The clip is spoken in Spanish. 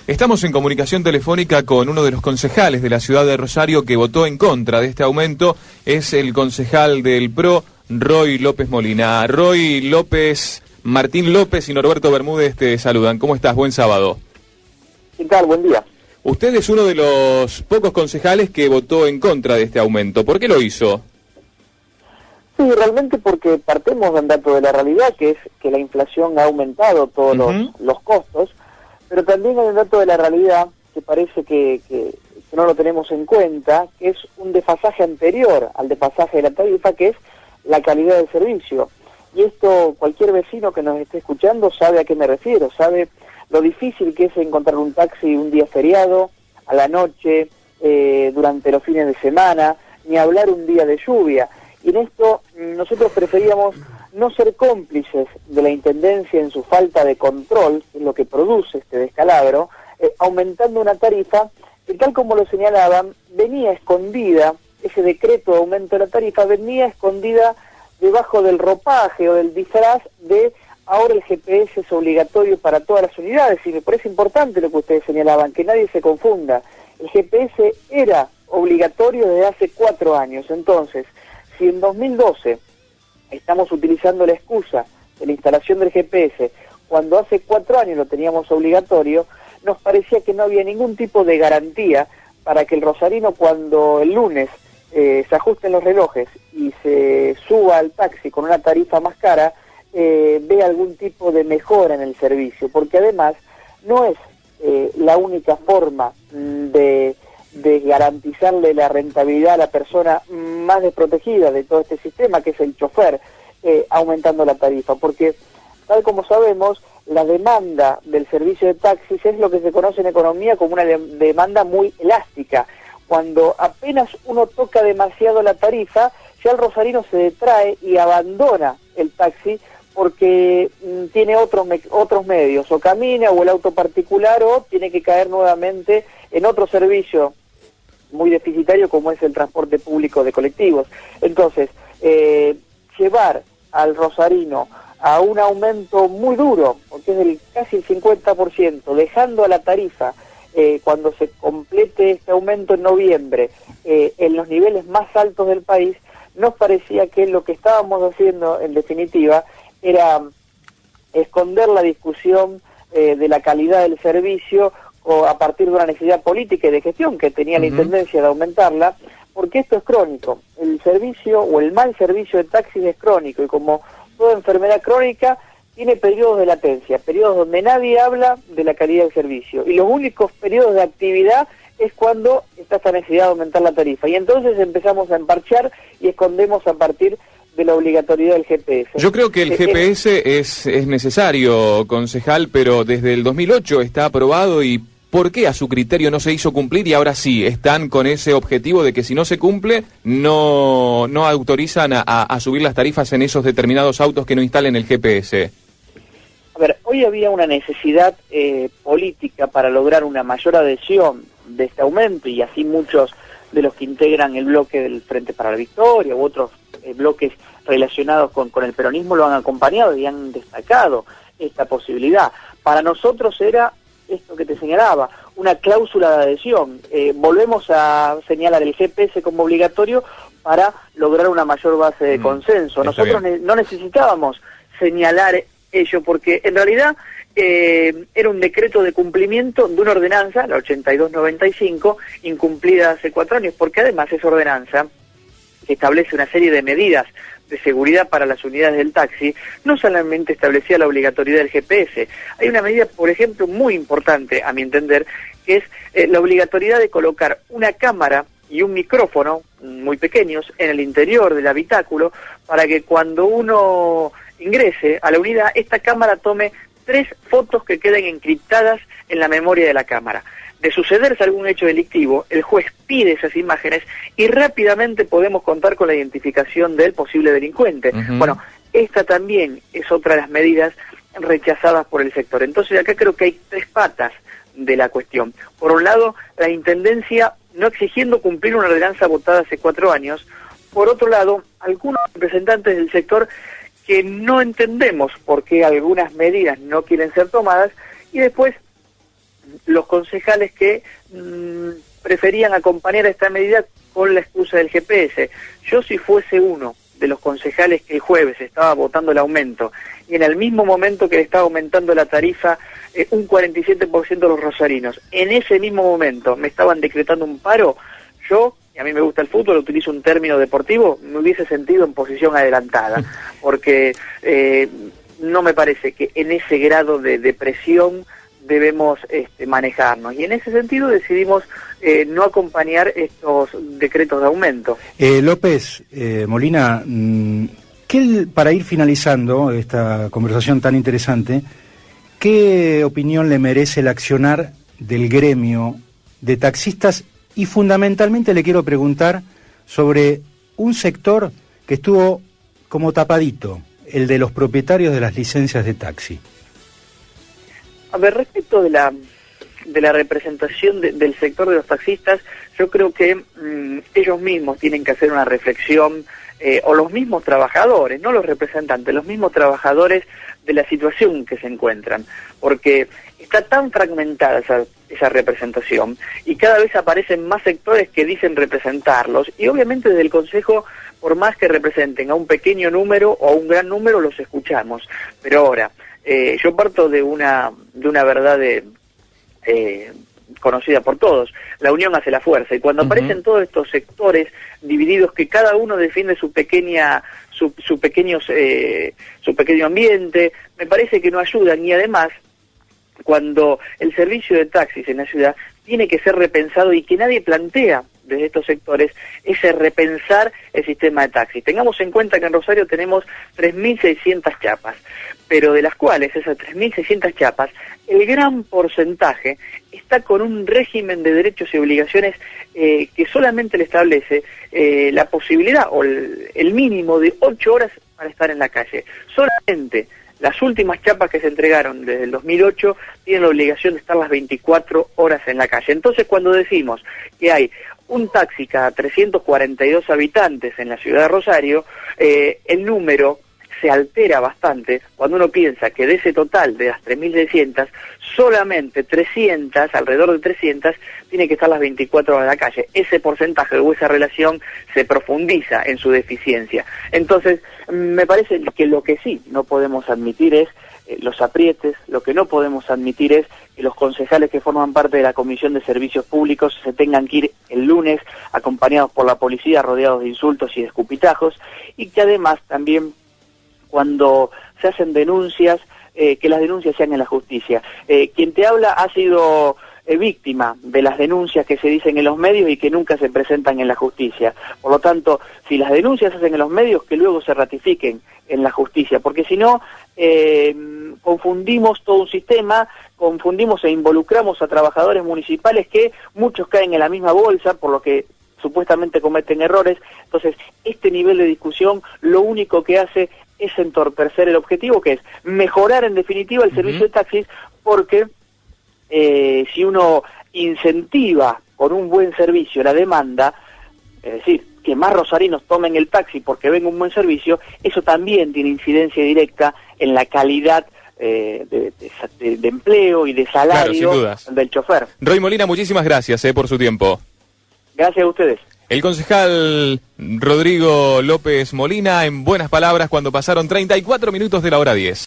Estamos en comunicación telefónica con uno de los concejales de la ciudad de Rosario que votó en contra de este aumento. Es el concejal del PRO, Roy López Molina. Roy López, Martín López y Norberto Bermúdez te saludan. ¿Cómo estás? Buen sábado. ¿Qué tal? Buen día. Usted es uno de los pocos concejales que votó en contra de este aumento. ¿Por qué lo hizo? Sí, realmente porque partimos de un dato de la realidad, que es que la inflación ha aumentado todos los costos, pero también hay un dato de la realidad que parece que no lo tenemos en cuenta, que es un desfasaje anterior al desfasaje de la tarifa, que es la calidad del servicio. Y esto cualquier vecino que nos esté escuchando sabe a qué me refiero, sabe lo difícil que es encontrar un taxi un día feriado, a la noche, durante los fines de semana, ni hablar un día de lluvia. Y en esto nosotros preferíamos no ser cómplices de la Intendencia en su falta de control, en lo que produce este descalabro, aumentando una tarifa que, tal como lo señalaban, venía escondida, ese decreto de aumento de la tarifa venía escondida debajo del ropaje o del disfraz de ahora el GPS es obligatorio para todas las unidades. Y me parece importante lo que ustedes señalaban, que nadie se confunda. El GPS era obligatorio desde hace 4 años. Entonces, si en 2012 estamos utilizando la excusa de la instalación del GPS, cuando hace 4 años lo teníamos obligatorio, nos parecía que no había ningún tipo de garantía para que el rosarino, cuando el lunes se ajusten los relojes y se suba al taxi con una tarifa más cara, vea algún tipo de mejora en el servicio, porque además no es la única forma de garantizarle la rentabilidad a la persona más desprotegida de todo este sistema, que es el chofer, aumentando la tarifa, porque tal como sabemos, la demanda del servicio de taxis es lo que se conoce en economía como una demanda muy elástica. Cuando apenas uno toca demasiado la tarifa, ya el rosarino se detrae y abandona el taxi porque tiene otros medios, o camina, o el auto particular, o tiene que caer nuevamente en otro servicio muy deficitario como es el transporte público de colectivos. Entonces, llevar al rosarino a un aumento muy duro, porque es del casi el 50%, dejando a la tarifa, cuando se complete este aumento en noviembre, en los niveles más altos del país, nos parecía que lo que estábamos haciendo, en definitiva, era esconder la discusión de la calidad del servicio o a partir de una necesidad política y de gestión que tenía la Intendencia de aumentarla, porque esto es crónico. El servicio o el mal servicio de taxis es crónico, y como toda enfermedad crónica, tiene periodos de latencia, periodos donde nadie habla de la calidad del servicio, y los únicos periodos de actividad es cuando está esta necesidad de aumentar la tarifa, y entonces empezamos a emparchar y escondemos a partir de la obligatoriedad del GPS. Yo creo que el GPS es necesario, concejal, pero desde el 2008 está aprobado. ¿Y por qué a su criterio no se hizo cumplir y ahora sí están con ese objetivo de que si no se cumple no autorizan a subir las tarifas en esos determinados autos que no instalen el GPS? A ver, hoy había una necesidad política para lograr una mayor adhesión de este aumento, y así muchos de los que integran el bloque del Frente para la Victoria u otros bloques relacionados con el peronismo lo han acompañado y han destacado esta posibilidad. Para nosotros era esto que te señalaba, una cláusula de adhesión. Volvemos a señalar el GPS como obligatorio para lograr una mayor base de consenso. Nosotros no necesitábamos señalar ello, porque en realidad era un decreto de cumplimiento de una ordenanza, la 8295, incumplida hace 4 años, porque además esa ordenanza, que establece una serie de medidas de seguridad para las unidades del taxi, no solamente establecía la obligatoriedad del GPS. Hay una medida, por ejemplo, muy importante, a mi entender, que es la obligatoriedad de colocar una cámara y un micrófono muy pequeños en el interior del habitáculo, para que cuando uno ingrese a la unidad, esta cámara tome 3 fotos que queden encriptadas en la memoria de la cámara. De sucederse algún hecho delictivo, el juez pide esas imágenes y rápidamente podemos contar con la identificación del posible delincuente. Bueno, esta también es otra de las medidas rechazadas por el sector. Entonces acá creo que hay 3 patas de la cuestión. Por un lado, la Intendencia no exigiendo cumplir una ordenanza votada hace 4 años. Por otro lado, algunos representantes del sector que no entendemos por qué algunas medidas no quieren ser tomadas. Y después, los concejales que preferían acompañar a esta medida con la excusa del GPS. Yo, si fuese uno de los concejales que el jueves estaba votando el aumento, y en el mismo momento que le estaba aumentando la tarifa un 47% de los rosarinos, en ese mismo momento me estaban decretando un paro, yo, y a mí me gusta el fútbol, utilizo un término deportivo, me hubiese sentido en posición adelantada, porque no me parece que en ese grado de presión debemos manejarnos, y en ese sentido decidimos no acompañar estos decretos de aumento. López, Molina, para ir finalizando esta conversación tan interesante, ¿qué opinión le merece el accionar del gremio de taxistas? Y fundamentalmente le quiero preguntar sobre un sector que estuvo como tapadito, el de los propietarios de las licencias de taxi. A ver, respecto de la representación del sector de los taxistas, yo creo que ellos mismos tienen que hacer una reflexión, o los mismos trabajadores, no los representantes, los mismos trabajadores de la situación que se encuentran, porque está tan fragmentada esa representación y cada vez aparecen más sectores que dicen representarlos, y obviamente desde el Consejo, por más que representen a un pequeño número o a un gran número, los escuchamos. Pero ahora, yo parto de una verdad conocida por todos: la unión hace la fuerza, y cuando aparecen todos estos sectores divididos que cada uno defiende su pequeño ambiente, me parece que no ayudan. Y además, cuando el servicio de taxis en la ciudad tiene que ser repensado, y que nadie plantea desde estos sectores ese repensar el sistema de taxis. Tengamos en cuenta que en Rosario tenemos 3.600 chapas, pero de las cuales esas 3.600 chapas, el gran porcentaje está con un régimen de derechos y obligaciones que solamente le establece la posibilidad o el mínimo de 8 horas para estar en la calle. Solamente las últimas chapas que se entregaron desde el 2008 tienen la obligación de estar las 24 horas en la calle. Entonces, cuando decimos que hay un taxi cada 342 habitantes en la ciudad de Rosario, el número se altera bastante cuando uno piensa que de ese total de las 3.600, solamente 300, alrededor de 300, tiene que estar las 24 horas en la calle. Ese porcentaje o esa relación se profundiza en su deficiencia. Entonces, me parece que lo que sí no podemos admitir es los aprietes, lo que no podemos admitir es que los concejales que forman parte de la Comisión de Servicios Públicos se tengan que ir el lunes acompañados por la policía, rodeados de insultos y de escupitajos, y que además también, cuando se hacen denuncias, que las denuncias sean en la justicia. Quien te habla ha sido víctima de las denuncias que se dicen en los medios y que nunca se presentan en la justicia. Por lo tanto, si las denuncias se hacen en los medios, que luego se ratifiquen en la justicia, porque si no, confundimos todo un sistema, confundimos e involucramos a trabajadores municipales que muchos caen en la misma bolsa, por lo que supuestamente cometen errores. Entonces, este nivel de discusión lo único que hace es entorpecer el objetivo, que es mejorar en definitiva el servicio de taxis, porque si uno incentiva con un buen servicio la demanda, es decir, que más rosarinos tomen el taxi porque ven un buen servicio, eso también tiene incidencia directa en la calidad de empleo y de salario, claro, del chofer. Roy Molina, muchísimas gracias por su tiempo. Gracias a ustedes. El concejal Rodrigo López Molina, en buenas palabras, cuando pasaron 34 minutos de la hora 10.